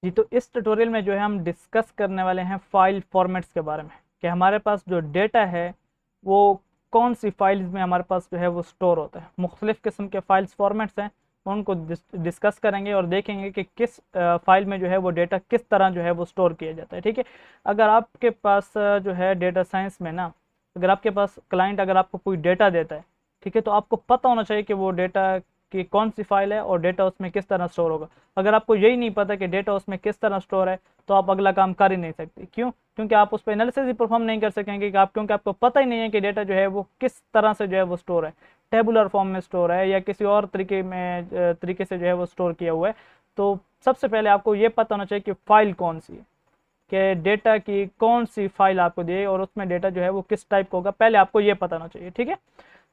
जी, तो इस ट्यूटोरियल में जो है हम डिस्कस करने वाले हैं फाइल फॉर्मेट्स के बारे में कि हमारे पास जो डेटा है वो कौन सी फाइल्स में हमारे पास जो है वो स्टोर होता है। मुख्तलिफ़ किस्म के फाइल्स फॉर्मेट्स हैं, उनको डिस्कस करेंगे और देखेंगे कि किस फाइल में जो है वो डेटा किस तरह जो है वो स्टोर किया जाता है। ठीक है, अगर आपके पास जो है डेटा साइंस में ना, अगर आपके पास क्लाइंट अगर आपको कोई डेटा देता है, ठीक है, तो आपको पता होना चाहिए कि वो डेटा की कौन सी फाइल है और डेटा उसमें किस तरह स्टोर होगा। अगर आपको यही नहीं पता कि डेटा उसमें किस तरह स्टोर है तो आप अगला काम कर ही नहीं सकते। क्यों? क्योंकि आप उस पर एनालिसिस ही परफॉर्म नहीं कर सकेंगे कि आप, क्योंकि आपको पता ही नहीं है कि डेटा जो है वो किस तरह से जो है वो स्टोर है, टेबुलर फॉर्म में स्टोर है या किसी और तरीके से जो है वो स्टोर किया हुआ है। तो सबसे पहले आपको ये पता होना चाहिए कि फाइल कौन सी है, कि डेटा की कौन सी फाइल आपको दी और उसमें डेटा जो है वो किस टाइप का होगा, पहले आपको ये पता होना चाहिए। ठीक है,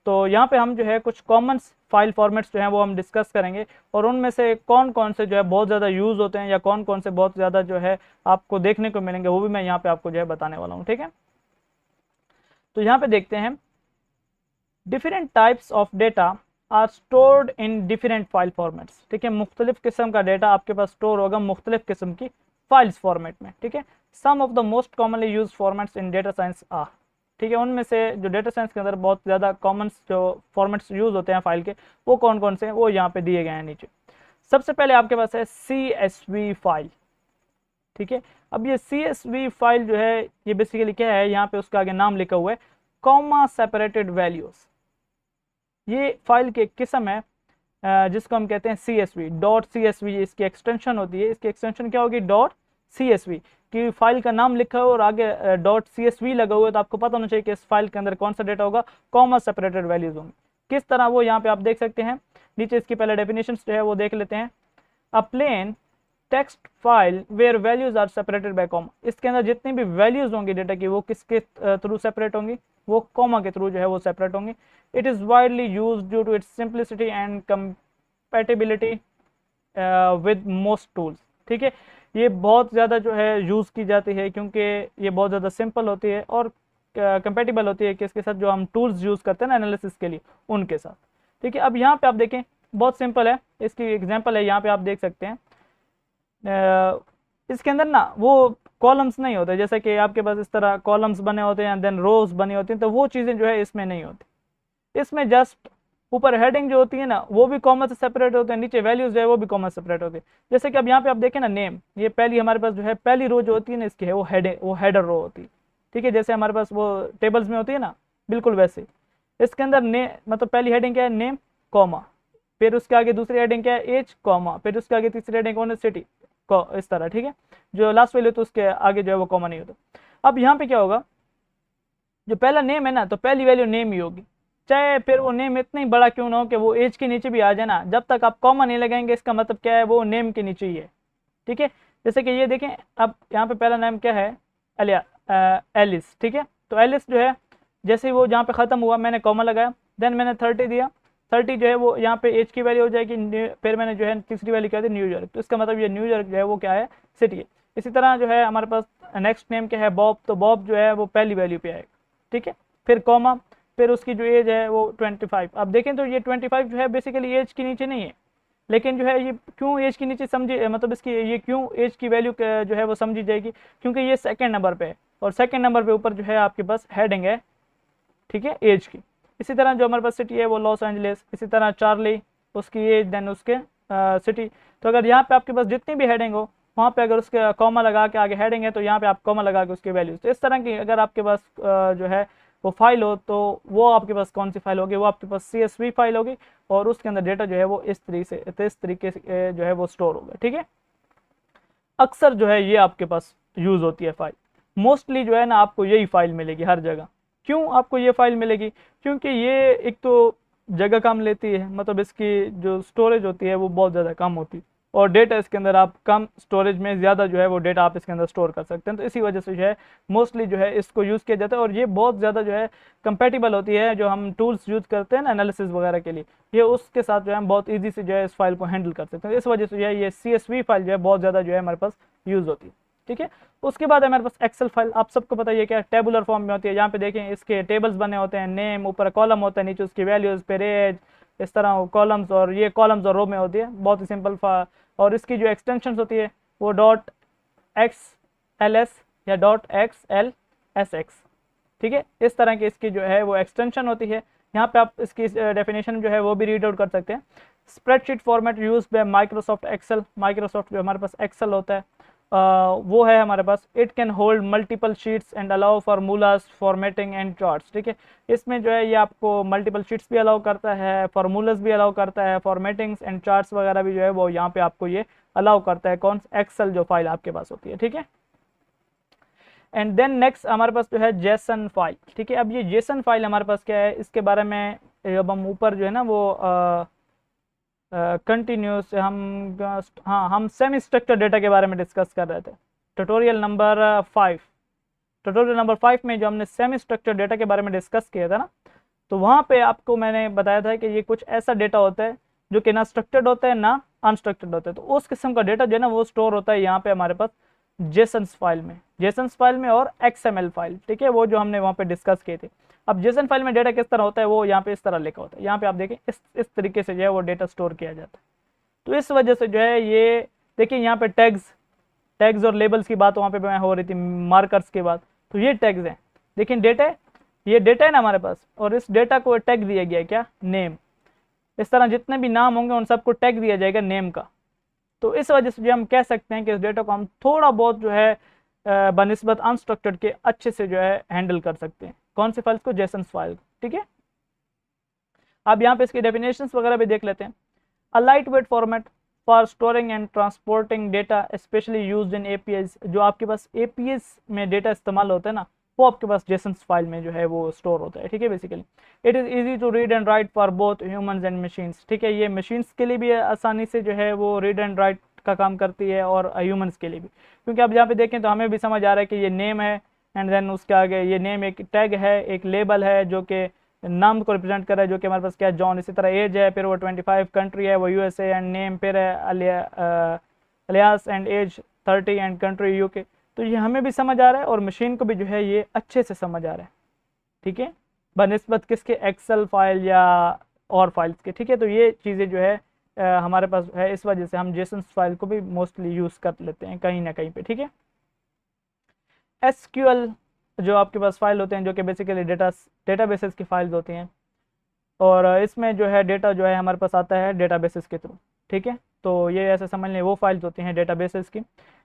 तो यहाँ पे हम जो है कुछ कॉमन फाइल फॉर्मेट्स जो हैं वो हम डिस्कस करेंगे और उनमें से कौन कौन से जो है बहुत ज़्यादा यूज़ होते हैं या कौन कौन से बहुत ज़्यादा जो है आपको देखने को मिलेंगे, वो भी मैं यहाँ पे आपको जो है बताने वाला हूँ। ठीक है, तो यहाँ पे देखते हैं, different types of data are stored in different file formats. ठीक है, मुख्तलिफ किस्म का डेटा आपके पास स्टोर होगा मुख्तलिफ किस्म की फाइल्स फॉर्मेट में। ठीक है, some of the most commonly use formats in data science are. ठीक है, उनमें से जो डेटा साइंस के अंदर बहुत ज़्यादा कॉमन जो फॉर्मेट्स यूज होते हैं फाइल के, वो कौन कौन से हैं वो यहाँ पे दिए गए हैं नीचे। सबसे पहले आपके पास है CSV फाइल। ठीक है, अब ये CSV फाइल जो है ये बेसिकली क्या है, यहाँ पे उसका आगे नाम लिखा हुआ है कॉमा सेपरेटेड वैल्यूज। ये फाइल की एक किस्म है जिसको हम कहते हैं CSV, डॉट CSV इसकी एक्सटेंशन होती है। इसकी एक्सटेंशन क्या होगी? Dot CSV। कि फाइल का नाम लिखा हो और आगे डॉट CSV लगा हुआ है, तो आपको पता होना चाहिए कि इस फाइल के अंदर कौन सा डेटा होगा, कॉमा सेपरेटेड वैल्यूज होंगे। किस तरह वो यहाँ पे आप देख सकते हैं नीचे। इसकी पहले डेफिनेशन जो है वो देख लेते हैं। A plain text file where values are separated by comma. इसके अंदर जितनी भी वैल्यूज होंगी डेटा की वो किसके थ्रू सेपरेट होंगी? वो कॉमा के थ्रू जो है वो सेपरेट होंगी। It is widely use due to its simplicity and compatibility with most tools. ठीक है, ये बहुत ज़्यादा जो है यूज़ की जाती है क्योंकि ये बहुत ज़्यादा सिंपल होती है और कंपेटिबल होती है किसके साथ? जो हम टूल्स यूज़ करते हैं ना एनालिसिस के लिए, उनके साथ। ठीक है, अब यहाँ पे आप देखें, बहुत सिंपल है, इसकी एग्जांपल है, यहाँ पे आप देख सकते हैं। इसके अंदर ना वो कॉलम्स नहीं होते, जैसे कि आपके पास इस तरह कॉलम्स बने होते हैं देन रोज बनी होती हैं, तो वो चीज़ें जो है इसमें नहीं होती। इसमें जस्ट ऊपर हेडिंग जो होती है ना वो भी कॉमा से सेपरेट होते हैं, नीचे वैल्यूज जो है वो भी कॉमा से सेपरेट होती है। जैसे कि अब यहाँ पे आप देखें ना, नेम, ये पहली हमारे पास जो है पहली रो जो होती है ना इसकी है वो हेडर रो होती है। ठीक है, जैसे हमारे पास वो टेबल्स में होती है ना, बिल्कुल वैसे इसके अंदर ने मतलब पहली हेडिंग क्या है? नेम कॉमा, फिर उसके आगे दूसरी हेडिंग क्या है? एज कॉमा, फिर उसके आगे तीसरी हेडिंग कौन है? सिटी, इस तरह। ठीक है, जो लास्ट वैल्यू तो उसके आगे जो है वो कॉमा नहीं होता। अब यहाँ पे क्या होगा, जो पहला नेम है ना तो पहली वैल्यू नेम ही होगी, चाहे फिर वो नेम इतना ही बड़ा क्यों ना हो कि वो एज के नीचे भी आ जाए ना, जब तक आप कॉमा नहीं लगाएंगे इसका मतलब क्या है? वो नेम के नीचे ही है। ठीक है, जैसे कि ये देखें, अब यहाँ पे पहला नाम क्या है? एलिया, एलिस। ठीक है, तो एलिस जो है जैसे ही वो जहाँ पे ख़त्म हुआ मैंने कॉमा लगाया, देन मैंने 30 दिया। 30 जो है वो यहाँ पे एज की वैल्यू हो जाएगी, फिर मैंने जो है तीसरी वैल्यू क्या दी? न्यूयॉर्क। तो इसका मतलब ये न्यूयॉर्क जो है वो क्या है? सिटी है। इसी तरह जो है हमारे पास नेक्स्ट नेम क्या है? बॉब, तो बॉब जो है वो पहली वैल्यू पे आएगा। ठीक है, फिर कॉमा, फिर उसकी जो एज है वो 25। अब देखें तो ये 25 जो है बेसिकली एज के नीचे नहीं है, लेकिन जो है ये क्यों एज के नीचे समझी, मतलब इसकी ये क्यों एज की वैल्यू जो है वो समझी जाएगी? क्योंकि ये सेकंड नंबर पे है और सेकंड नंबर पे ऊपर जो है आपके पास हेडिंग है, ठीक है, एज की। इसी तरह जो हमारे पास सिटी है वो लॉस एंजलिस, इसी तरह चार्ली, उसकी एज, देन उसके सिटी। तो अगर यहाँ पे आपके पास जितनी भी हेडिंग हो वहाँ पे अगर उसके कॉमा लगा के आगे हेडिंग है तो यहाँ पे आप कॉमा लगा के उसकी वैल्यूज, तो इस तरह की अगर आपके पास जो है वो फाइल हो तो वो आपके पास कौन सी फाइल होगी? वो आपके पास CSV फाइल होगी और उसके अंदर डेटा जो है वो इस तरीके से जो है वो स्टोर होगा। ठीक है, अक्सर जो है ये आपके पास यूज़ होती है फाइल, मोस्टली जो है ना आपको यही फाइल मिलेगी हर जगह। क्यों आपको ये फाइल मिलेगी? क्योंकि ये एक तो जगह कम लेती है, मतलब इसकी जो स्टोरेज होती है वो बहुत ज़्यादा कम होती है और डेटा इसके अंदर आप कम स्टोरेज में ज़्यादा जो है वो डेटा आप इसके अंदर स्टोर कर सकते हैं। तो इसी वजह से जो है मोस्टली जो है इसको यूज़ किया जाता है और ये बहुत ज़्यादा जो है कंपेटिबल होती है, जो हम टूल्स यूज़ करते हैं ना एनालिसिस वगैरह के लिए, ये उसके साथ जो है हम बहुत ईजी से जो है इस फाइल को हैंडल कर सकते हैं। इस वजह से जो है ये CSV फाइल जो है बहुत ज़्यादा जो है हमारे पास यूज़ होती है। ठीक है, उसके बाद हमारे पास एक्सेल फाइल, आप सबको पता है क्या टेबुलर फॉर्म में होती है। यहाँ पे देखें इसके टेबल्स बने होते हैं, नेम, ऊपर कॉलम होता है, नीचे उसकी वैल्यूज, फिर एज, इस तरह कॉलम्स, और ये कॉलम्स और रो में होती है, बहुत ही सिंपल। और इसकी जो एक्सटेंशन होती है वो .xls या .xlsx, ठीक है। इस तरह की इसकी जो है वो एक्सटेंशन होती है। यहाँ पे आप इसकी डेफिनेशन जो है वो भी रीड आउट कर सकते हैं। Spreadsheet format use by Microsoft Excel, Microsoft जो हमारे पास एक्सेल होता है वो है हमारे पास। It can hold multiple sheets and allow formulas formatting and charts, ठीक है। इसमें जो है ये आपको मल्टीपल शीट्स भी अलाउ करता है, फार्मूलाज भी अलाउ करता है, फॉर्मेटिंग्स एंड चार्ट्स वगैरह भी जो है वो यहाँ पे आपको ये अलाउ करता है। कौन? एक्सेल जो फाइल आपके पास होती है, ठीक है। एंड देन नेक्स्ट हमारे पास जो है जेसन फाइल, ठीक है। अब ये जेसन फाइल हमारे पास क्या है, इसके बारे में जब हम ऊपर जो है ना वो कंटिन्यूस हम सेमी स्ट्रक्चर डेटा के बारे में डिस्कस कर रहे थे। ट्यूटोरियल नंबर 5 में जो हमने सेमी स्ट्रक्चर डेटा के बारे में डिस्कस किया था ना, तो वहाँ पे आपको मैंने बताया था कि ये कुछ ऐसा डेटा होता है जो कि ना स्ट्रक्चर्ड होता है ना अनस्ट्रक्चर्ड होता है। तो उस किस्म का डेटा जो है ना वो स्टोर होता है यहाँ पे हमारे पास जेसन्स फाइल में और XML फाइल, ठीक है, वो जो हमने वहाँ पे डिस्कस किए थे। अब जेसन फाइल में डेटा किस तरह होता है वो यहाँ पे इस तरह लिखा होता है। यहाँ पे आप देखें इस तरीके से जो है वो डेटा स्टोर किया जाता है। तो इस वजह से जो है ये देखिए यहाँ पे टैग्स और लेबल्स की बात वहाँ पे हो रही थी, मार्कर्स की बात। तो ये टैग्स हैं, लेकिन ये डेटा है ना हमारे पास, और इस डेटा को टैग दिया गया है क्या? नेम। इस तरह जितने भी नाम होंगे उन सबको टैग दिया जाएगा नेम का। तो इस वजह से जो हम कह सकते हैं कि इस डेटा को हम थोड़ा बहुत जो है बनिस्बत अनस्ट्रक्चर्ड के अच्छे से जो है हैंडल कर सकते हैं। कौन सी फाइल्स को? जेसन फाइल, ठीक है। अब यहाँ पे इसकी डेफिनेशंस वगैरह भी देख लेते हैं। A light weight format for storing and transporting data specially used in APIs। जो आपके पास APIs में डेटा इस्तेमाल होता है ना, वो आपके पास जेसन फाइल में जो है वो स्टोर होता है, ठीक है। Basically it is easy to read and write for both humans and machines, ठीक है। ये मशीन्स के लिए भी आसानी से जो है वो रीड एंड राइट का काम करती है और ह्यूमंस के लिए भी, क्योंकि आप यहाँ पे देखें तो हमें भी समझ आ रहा है कि ये नेम है एंड देन उसके आगे ये नेम एक टैग है, एक लेबल है जो कि नाम को रिप्रेजेंट कर रहा है, जो कि हमारे पास क्या है? जॉन। इसी तरह एज है, फिर वो 25, कंट्री है वो USA एंड नेम, फिर है alias and age 30 and country UK। तो ये हमें भी समझ आ रहा है और मशीन को भी जो है ये अच्छे से समझ आ रहा है, ठीक है, बनिस्बत किसके? एक्सेल फाइल या और फाइल्स के, ठीक है। तो ये चीज़ें जो है हमारे पास है, इस वजह से हम जेसन फाइल को भी मोस्टली यूज़ कर लेते हैं कहीं ना कहीं पे, ठीक है। SQL जो आपके पास फाइल होते हैं जो कि बेसिकली डेटाबेसेस की फाइल्स होती हैं, और इसमें जो है डेटा जो है हमारे पास आता है डेटाबेसेस के थ्रू, ठीक है। तो ये ऐसे समझ लें वो फाइल्स होती हैं डेटाबेसेस की।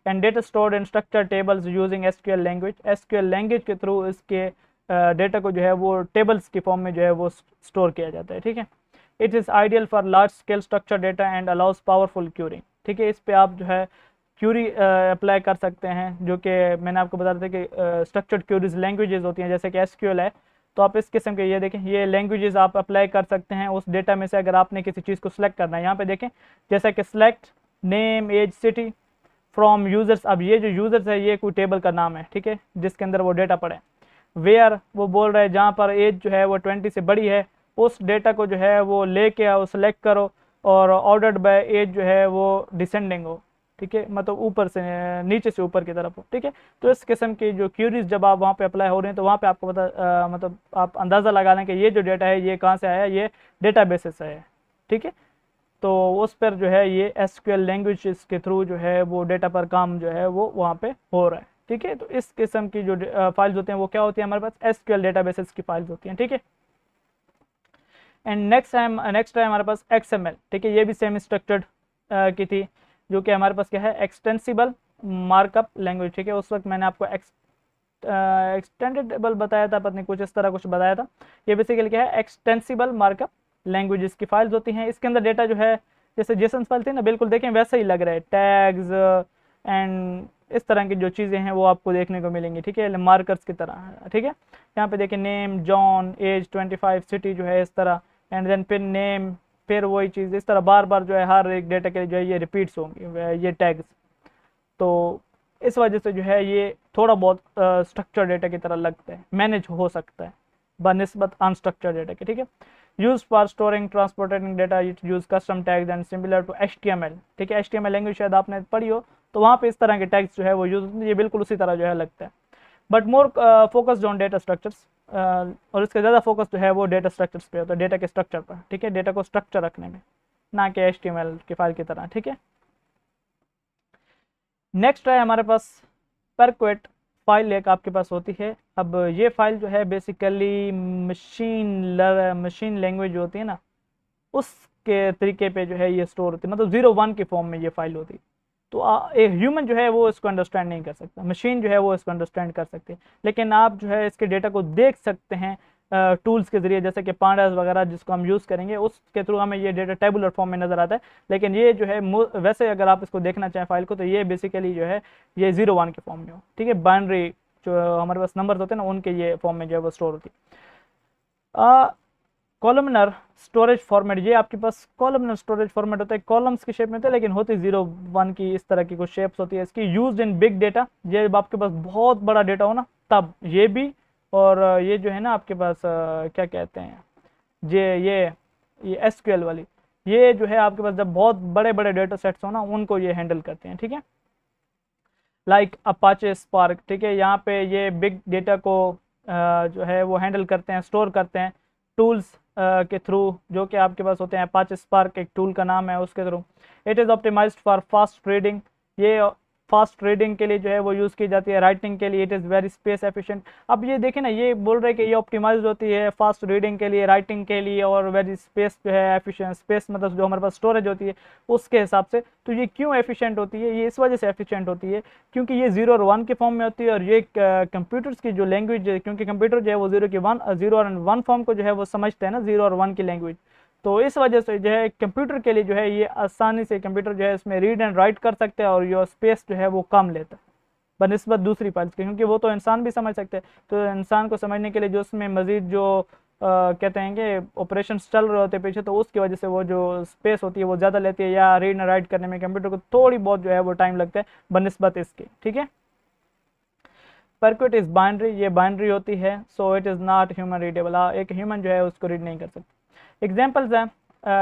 And data stored in structure tables using SQL language के थ्रू इसके डेटा को जो है वो टेबल्स की फॉर्म में जो है वो स्टोर किया जाता है, ठीक है। It is ideal for large scale structure data and allows powerful curing, ठीक है। इस पर आप जो है क्यूरी अप्लाई कर सकते हैं, जो कि मैंने आपको बता रहा था कि स्ट्रक्चर्ड क्यूरीज लैंग्वेजेस होती हैं, जैसे कि SQL है। तो आप इस किस्म के ये देखें ये लैंग्वेजेस आप अप्लाई कर सकते हैं उस डेटा में से, अगर आपने किसी चीज़ को सिलेक्ट करना है। यहाँ पे देखें जैसा कि select name age city from users. अब ये जो यूज़र्स है ये कोई टेबल का नाम है, ठीक है, जिसके अंदर वो डेटा पड़े। वेयर वो बोल रहा है जहाँ पर एज जो है वो 20 से बड़ी है, उस डेटा को जो है वो लेके आओ, सेलेक्ट करो, और ऑर्डर्ड बाय एज जो है वो डिसेंडिंग हो, ठीक है, मतलब ऊपर से नीचे से ऊपर की तरफ हो, ठीक है। तो इस किस्म की जो क्यूरीज जब आप वहाँ पे अप्लाई हो रहे हैं तो वहाँ पे आपको पता मतलब आप अंदाज़ा लगा लें कि ये जो डेटा है ये कहाँ से आया, ये डेटाबेसेस से है, ठीक है। तो उस पर जो है ये SQL लैंग्वेज के थ्रू जो है वो डेटा पर काम जो है वो वहाँ पे हो रहा है, ठीक है। तो इस किस्म की जो फाइल्स होते हैं वो क्या होती है हमारे पास? SQL डेटाबेसेस की फाइल्स होती हैं, ठीक है। एंड नेक्स्ट है हमारे पास XML, ठीक है। ये भी सेमी स्ट्रक्चर्ड की थी, जो कि हमारे पास क्या है? एक्सटेंसिबल मार्कअप लैंग्वेज, ठीक है। उस वक्त मैंने आपको एक्सटेंडेबल बताया था, पता नहीं कुछ इस तरह कुछ बताया था। ये बेसिकली क्या है? एक्सटेंसिबल मार्कअप लैंग्वेजेस की फाइल्स होती हैं। इसके अंदर डेटा जो है जैसे जेसन फाइल थी ना, बिल्कुल देखें वैसा ही लग रहा है, टैग्स एंड इस तरह की जो चीज़ें हैं वो आपको देखने को मिलेंगी, ठीक है, मार्कर्स की तरह, ठीक है। यहाँ पे देखें नेम जॉन एज 25 सिटी जो है इस तरह, एंड देन फिर नेम, फिर वही चीज़ इस तरह बार बार जो है हर एक डेटा के जो है ये रिपीट्स होंगी ये टैग्स। तो इस वजह से जो है ये थोड़ा बहुत स्ट्रक्चर डेटा की तरह लगता है, मैनेज हो सकता है बनिस्बत अनस्ट्रक्चर डेटा के, ठीक है। Use for storing transporting data, use custom tags and similar to HTML, ठीक है। HTML लैंग्वेज शायद आपने पढ़ी हो, तो वहाँ पे इस तरह के टैग्स जो है वो यूज, ये बिल्कुल उसी तरह जो है लगता है, but more focused on data structures. और इसका ज़्यादा फोकस जो है वो डेटा स्ट्रक्चर्स पे होता है, डेटा के स्ट्रक्चर पर, ठीक है, डेटा को स्ट्रक्चर रखने में, ना कि HTML की फाइल की तरह, ठीक है। नेक्स्ट है हमारे पास परक्वेट फाइल एक आपके पास होती है। अब ये फाइल जो है बेसिकली मशीन लैंग्वेज जो होती है ना, उसके तरीके पे जो है ये स्टोर होती है, मतलब 0 1 की फॉर्म में ये फाइल होती है। तो एक ह्यूमन जो है वो इसको अंडरस्टैंड नहीं कर सकता, मशीन जो है वो इसको अंडरस्टैंड कर सकती है, लेकिन आप जो है इसके डेटा को देख सकते हैं टूल्स के जरिए, जैसे कि पांडास वगैरह जिसको हम यूज़ करेंगे, उसके थ्रू हमें ये डेटा टेबुलर फॉर्म में नज़र आता है। लेकिन ये जो है वैसे अगर आप इसको देखना चाहें फाइल को, तो ये बेसिकली जो है ये 0 1 के फॉर्म में हो, ठीक है। बाइनरी जो हमारे पास नंबर्स होते हैं ना, उनके ये फॉर्म में जो है वो स्टोर होती है। कॉलमनर स्टोरेज फॉर्मेट, ये आपके पास कॉलमनर स्टोरेज फॉर्मेट होता है, कॉलम्स की शेप में होता है, लेकिन होती 0 1 की इस तरह की कुछ शेप्स होती है इसकी। यूज्ड इन बिग डेटा, ये जब आपके पास बहुत बड़ा डेटा हो ना तब ये भी, और ये जो है ना आपके पास क्या कहते हैं, ये एसक्यूएल वाली, ये जो है आपके पास जब बहुत बड़े बड़े डेटा सेट्स हो ना, उनको ये हैंडल करते हैं, ठीक है। लाइक अपाचे स्पार्क, ठीक है, यहाँ पे ये बिग डेटा को जो है वो हैंडल करते हैं, स्टोर करते हैं टूल्स के थ्रू, जो कि आपके पास होते हैं। अपाचे स्पार्क एक टूल का नाम है, उसके थ्रू। It is optimised for fast reading, ये फास्ट रीडिंग के लिए जो है वो यूज़ की जाती है। राइटिंग के लिए it is very space efficient. अब ये देखें ना, ये बोल रहे हैं कि ये ऑप्टिमाइज होती है फास्ट रीडिंग के लिए, राइटिंग के लिए, और वेरी स्पेस जो है एफिशिएंट, स्पेस मतलब जो हमारे पास स्टोरेज होती है उसके हिसाब से। तो ये क्यों एफिशिएंट होती है, ये इस वजह से एफिशिएंट होती है क्योंकि ये 0 और 1 के फॉर्म में होती है, और ये कंप्यूटर्स की जो लैंग्वेज है, क्योंकि कंप्यूटर जो है वो 0 और 1 फॉर्म को जो है वो समझते हैं ना, 0 और 1 की लैंग्वेज। तो इस वजह से जो है कंप्यूटर के लिए जो है ये आसानी से कंप्यूटर जो है इसमें रीड एंड राइट कर सकते हैं, और ये स्पेस जो है वो कम लेता है बनस्बत दूसरी फाइल्स के, क्योंकि वो तो इंसान भी समझ सकते हैं। तो इंसान को समझने के लिए जो उसमें मजीद जो कहते हैं कि ऑपरेशन चल रहे होते हैं पीछे, तो उसकी वजह से वो जो स्पेस होती है वो ज़्यादा लेती है, या रीड एंड राइट करने में कंप्यूटर को थोड़ी बहुत जो है वो टाइम लगता है बनस्बत इसके, ठीक है। परक्विट इज बाइनरी, ये बाइनरी होती है, so it is not human readable, एक ह्यूमन जो है उसको रीड नहीं कर सकता। एग्जाम्पल्स हैं,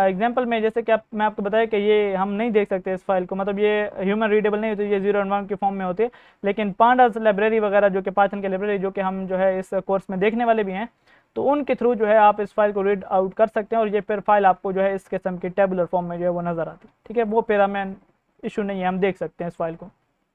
एग्जाम्पल में जैसे कि मैं आपको बताया कि ये हम नहीं देख सकते इस फाइल को, मतलब ये ह्यूमन रीडेबल नहीं होती, ये 0 और 1 के फॉर्म में होती है। लेकिन पांडास लाइब्रेरी वगैरह, जो कि पाइथन की लाइब्रेरी, जो कि हम जो है इस कोर्स में देखने वाले भी हैं, तो उनके थ्रू जो है आप इस फाइल को रीड आउट कर सकते हैं, और ये फिर फाइल आपको जो है इस किस्म की टेबुलर फॉर्म में जो है वो नज़र आती है, ठीक है। वो फिर हमें इशू नहीं है, हम देख सकते हैं इस फाइल को,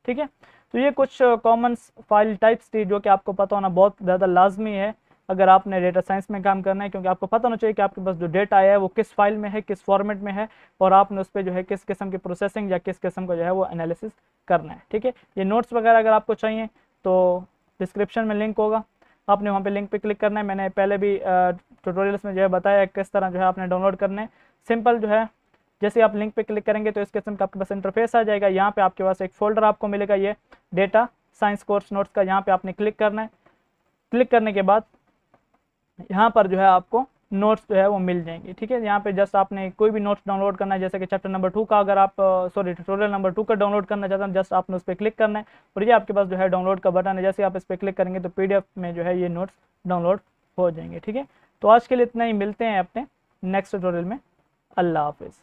ठीक है। तो ये कुछ कॉमन फाइल टाइप्स थी जो कि आपको पता होना बहुत ज़्यादा लाजमी है अगर आपने डेटा साइंस में काम करना है, क्योंकि आपको पता होना चाहिए कि आपके पास जो डेटा आया है वो किस फाइल में है, किस फॉर्मेट में है, और आपने उस पर जो है किस किस्म की प्रोसेसिंग या किस किस्म का जो है वो एनालिसिस करना है, ठीक है। ये नोट्स वगैरह अगर आपको चाहिए तो डिस्क्रिप्शन में लिंक होगा, आपने वहाँ पे लिंक पे क्लिक करना है। मैंने पहले भी ट्यूटोरियल्स में जो है बताया किस तरह जो है आपने डाउनलोड करना है। सिंपल जो है, जैसे आप लिंक पे क्लिक करेंगे तो इस किस्म का आपके पास इंटरफेस आ जाएगा। यहाँ पे आपके पास एक फोल्डर आपको मिलेगा, ये डेटा साइंस कोर्स नोट्स का, यहाँ पे आपने क्लिक करना है। क्लिक करने के बाद यहाँ पर जो है आपको नोट्स जो है वो मिल जाएंगे, ठीक है। यहाँ पे जस्ट आपने कोई भी नोट्स डाउनलोड करना है, जैसे कि चैप्टर नंबर 2 का, अगर आप ट्यूटोरियल नंबर 2 का डाउनलोड करना चाहते हैं, जस्ट आपने उस पर क्लिक करना है, और ये आपके पास जो है डाउनलोड का बटन है। जैसे आप इस पर क्लिक करेंगे तो PDF में जो है ये नोट्स डाउनलोड हो जाएंगे, ठीक है। तो आज के लिए इतना ही, मिलते हैं अपने नेक्स्ट ट्यूटोरियल में। अल्लाह हाफिज़।